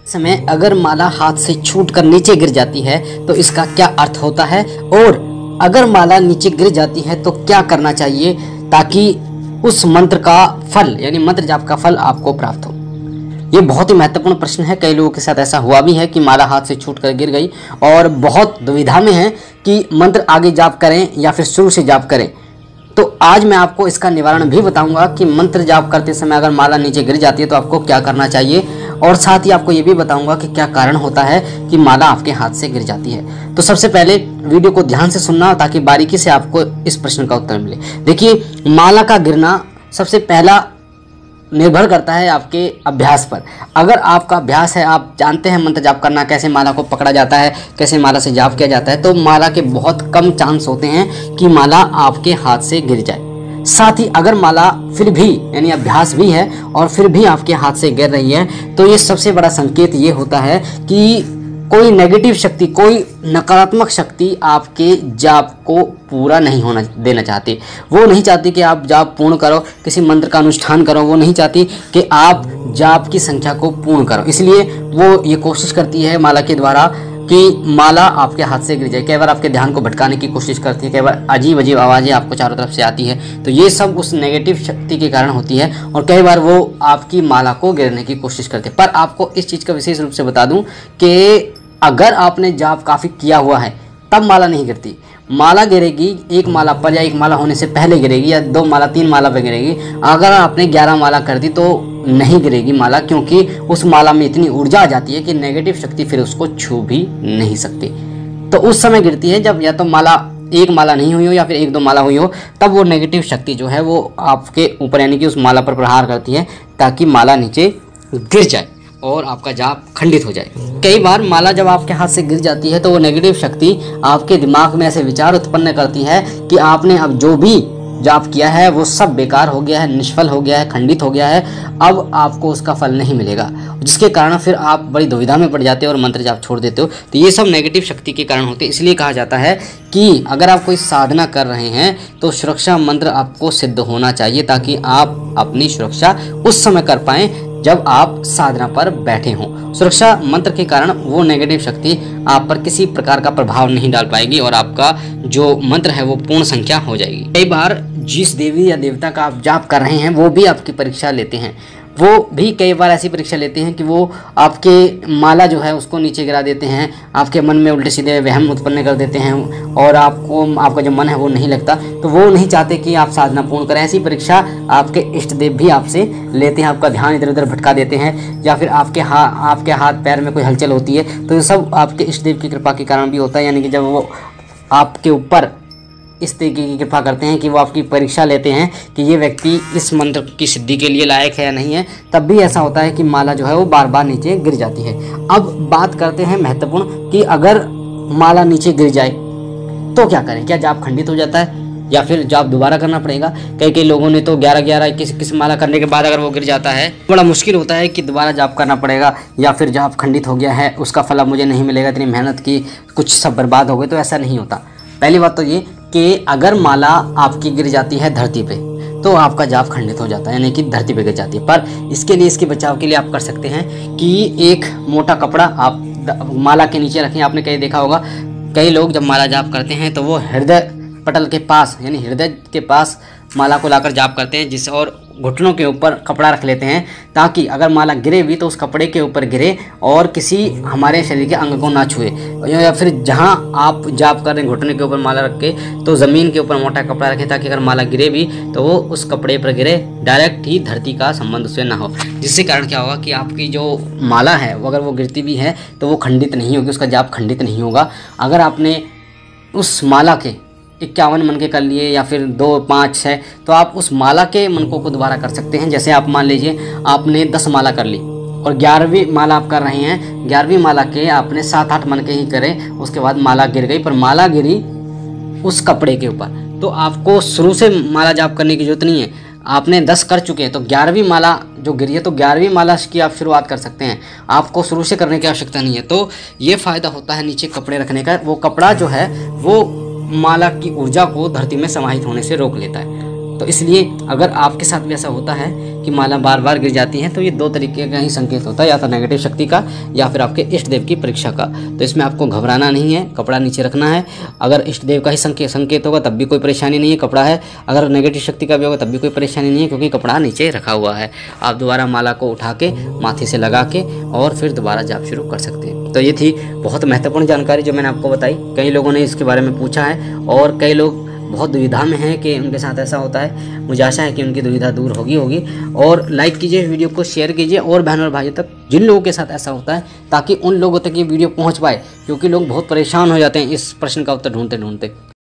समय अगर माला हाथ से छूटकर नीचे गिर जाती है तो इसका क्या अर्थ होता है, और अगर माला नीचे गिर जाती है तो क्या करना चाहिए ताकि उस मंत्र का फल यानी मंत्र जाप का फल आपको प्राप्त हो। ये बहुत ही महत्वपूर्ण प्रश्न है। कई लोगों के साथ ऐसा हुआ भी है कि माला हाथ से छूटकर गिर गई और बहुत दुविधा में है कि मंत्र आगे जाप करें या फिर शुरू से जाप करें। तो आज मैं आपको इसका निवारण भी बताऊंगा कि मंत्र जाप करते समय अगर माला नीचे गिर जाती है तो आपको क्या करना चाहिए, और साथ ही आपको ये भी बताऊंगा कि क्या कारण होता है कि माला आपके हाथ से गिर जाती है। तो सबसे पहले वीडियो को ध्यान से सुनना ताकि बारीकी से आपको इस प्रश्न का उत्तर मिले। देखिए, माला का गिरना सबसे पहला निर्भर करता है आपके अभ्यास पर। अगर आपका अभ्यास है, आप जानते हैं मंत्र जाप करना, कैसे माला को पकड़ा जाता है, कैसे माला से जाप किया जाता है, तो माला के बहुत कम चांस होते हैं कि माला आपके हाथ से गिर जाए। साथ ही अगर माला फिर भी यानी अभ्यास भी है और फिर भी आपके हाथ से गिर रही है तो ये सबसे बड़ा संकेत ये होता है कि कोई नेगेटिव शक्ति, कोई नकारात्मक शक्ति आपके जाप को पूरा नहीं होना देना चाहती। वो नहीं चाहती कि आप जाप पूर्ण करो, किसी मंत्र का अनुष्ठान करो, वो नहीं चाहती कि आप जाप की संख्या को पूर्ण करो। इसलिए वो ये कोशिश करती है माला के द्वारा कि माला आपके हाथ से गिर जाए। कई बार आपके ध्यान को भटकाने की कोशिश करती है, कई बार अजीब अजीब आवाज़ें आपको चारों तरफ से आती है, तो ये सब उस नेगेटिव शक्ति के कारण होती है और कई बार वो आपकी माला को गिरने की कोशिश करती है। पर आपको इस चीज़ का विशेष रूप से बता दूं कि अगर आपने जाप काफ़ी किया हुआ है तब माला नहीं गिरती। माला गिरेगी एक माला पर या एक माला होने से पहले गिरेगी या 2 माला 3 माला पर गिरेगी। अगर आपने 11 माला कर दी तो नहीं गिरेगी माला, क्योंकि उस माला में इतनी ऊर्जा आ जाती है कि नेगेटिव शक्ति फिर उसको छू भी नहीं सकती। तो उस समय गिरती है जब या तो माला एक माला नहीं हुई हो या फिर 1-2 माला हुई हो, तब वो नेगेटिव शक्ति जो है वो आपके ऊपर यानी कि उस माला पर प्रहार करती है ताकि माला नीचे गिर जाए और आपका जाप खंडित हो जाए। कई बार माला जब आपके हाथ से गिर जाती है तो वो नेगेटिव शक्ति आपके दिमाग में ऐसे विचार उत्पन्न करती है कि आपने अब जो भी जाप किया है वो सब बेकार हो गया है, निष्फल हो गया है, खंडित हो गया है, अब आपको उसका फल नहीं मिलेगा, जिसके कारण फिर आप बड़ी दुविधा में पड़ जाते हो और मंत्र जाप छोड़ देते हो। तो ये सब नेगेटिव शक्ति के कारण होते हैं। इसलिए कहा जाता है कि अगर आप कोई साधना कर रहे हैं तो सुरक्षा मंत्र आपको सिद्ध होना चाहिए ताकि आप अपनी सुरक्षा उस समय कर पाएँ जब आप साधना पर बैठे हों। सुरक्षा मंत्र के कारण वो नेगेटिव शक्ति आप पर किसी प्रकार का प्रभाव नहीं डाल पाएगी और आपका जो मंत्र है वो पूर्ण संख्या हो जाएगी। कई बार जिस देवी या देवता का आप जाप कर रहे हैं वो भी आपकी परीक्षा लेते हैं। वो भी कई बार ऐसी परीक्षा लेते हैं कि वो आपके माला जो है उसको नीचे गिरा देते हैं, आपके मन में उल्टे सीधे वहम उत्पन्न कर देते हैं और आपका जो मन है वो नहीं लगता। तो वो नहीं चाहते कि आप साधना पूर्ण करें। ऐसी परीक्षा आपके इष्ट देव भी आपसे लेते हैं, आपका ध्यान इधर उधर भटका देते हैं, या फिर आपके हाथ पैर में कोई हलचल होती है तो ये सब आपके इष्ट देव की कृपा के कारण भी होता है। यानी कि जब वो आपके ऊपर इस तरीके की कृपा करते हैं कि वो आपकी परीक्षा लेते हैं कि ये व्यक्ति इस मंत्र की सिद्धि के लिए लायक है या नहीं है, तब भी ऐसा होता है कि माला जो है वो बार बार नीचे गिर जाती है। अब बात करते हैं महत्वपूर्ण कि अगर माला नीचे गिर जाए तो क्या करें, क्या जाप खंडित हो जाता है या फिर जाप दोबारा करना पड़ेगा। कई लोगों ने तो 11-11 21 माला करने के बाद अगर वो गिर जाता है बड़ा मुश्किल होता है कि दोबारा जाप करना पड़ेगा या फिर जाप खंडित हो गया है, उसका फल अब मुझे नहीं मिलेगा, इतनी मेहनत की कुछ सब बर्बाद हो गए। तो ऐसा नहीं होता। पहली बात तो ये कि अगर माला आपकी गिर जाती है धरती पे तो आपका जाप खंडित हो जाता है, यानी कि धरती पे गिर जाती है। पर इसके लिए, इसके बचाव के लिए आप कर सकते हैं कि एक मोटा कपड़ा आप माला के नीचे रखें। आपने कहीं देखा होगा कई लोग जब माला जाप करते हैं तो वो हृदय पटल के पास यानी हृदय के पास माला को लाकर जाप करते हैं, जिस और घुटनों के ऊपर कपड़ा रख लेते हैं ताकि अगर माला गिरे भी तो उस कपड़े के ऊपर गिरे और किसी हमारे शरीर के अंग को ना छुए। या फिर जहां आप जाप कर रहे हैं घुटने के ऊपर माला रख के तो ज़मीन के ऊपर मोटा कपड़ा रखें ताकि अगर माला गिरे भी तो वो उस कपड़े पर गिरे, डायरेक्ट ही धरती का संबंध उससे ना हो। जिससे कारण क्या होगा कि आपकी जो माला है वो अगर वो गिरती भी है तो वो खंडित नहीं होगी, उसका जाप खंडित नहीं होगा। अगर आपने उस माला के 51 मन के कर लिए या फिर 2, 5, 6 तो आप उस माला के मनकों को दोबारा कर सकते हैं। जैसे आप मान लीजिए आपने 10 माला कर ली और 11वीं माला आप कर रहे हैं, 11वीं माला के आपने 7-8 मन के ही करें, उसके बाद माला गिर गई पर माला गिरी उस कपड़े के ऊपर, तो आपको शुरू से माला जाप करने की जरूरत नहीं है। आपने 10 कर चुके हैं तो 11वीं माला जो गिरी है तो 11वीं माला की आप शुरुआत कर सकते हैं, आपको शुरू से करने की आवश्यकता नहीं है। तो ये फ़ायदा होता है नीचे कपड़े रखने का। वो कपड़ा जो है वो माला की ऊर्जा को धरती में समाहित होने से रोक लेता है। तो इसलिए अगर आपके साथ भी ऐसा होता है कि माला बार बार गिर जाती है, तो ये दो तरीके का ही संकेत होता है, या तो नेगेटिव शक्ति का या फिर आपके इष्ट देव की परीक्षा का। तो इसमें आपको घबराना नहीं है, कपड़ा नीचे रखना है। अगर इष्ट देव का ही संकेत होगा तब भी कोई परेशानी नहीं है, कपड़ा है। अगर नेगेटिव शक्ति का भी होगा तब भी कोई परेशानी नहीं है, क्योंकि कपड़ा नीचे रखा हुआ है। आप दोबारा माला को उठा के माथे से लगा के और फिर दोबारा जाप शुरू कर सकते हैं। तो ये थी बहुत महत्वपूर्ण जानकारी जो मैंने आपको बताई। कई लोगों ने इसके बारे में पूछा है और कई लोग बहुत दुविधा में हैं कि उनके साथ ऐसा होता है। मुझे आशा है कि उनकी दुविधा दूर होगी। और लाइक कीजिए, वीडियो को शेयर कीजिए और बहनों और भाइयों तक जिन लोगों के साथ ऐसा होता है, ताकि उन लोगों तक ये वीडियो पहुंच पाए, क्योंकि लोग बहुत परेशान हो जाते हैं इस प्रश्न का उत्तर ढूंढते ढूंढते।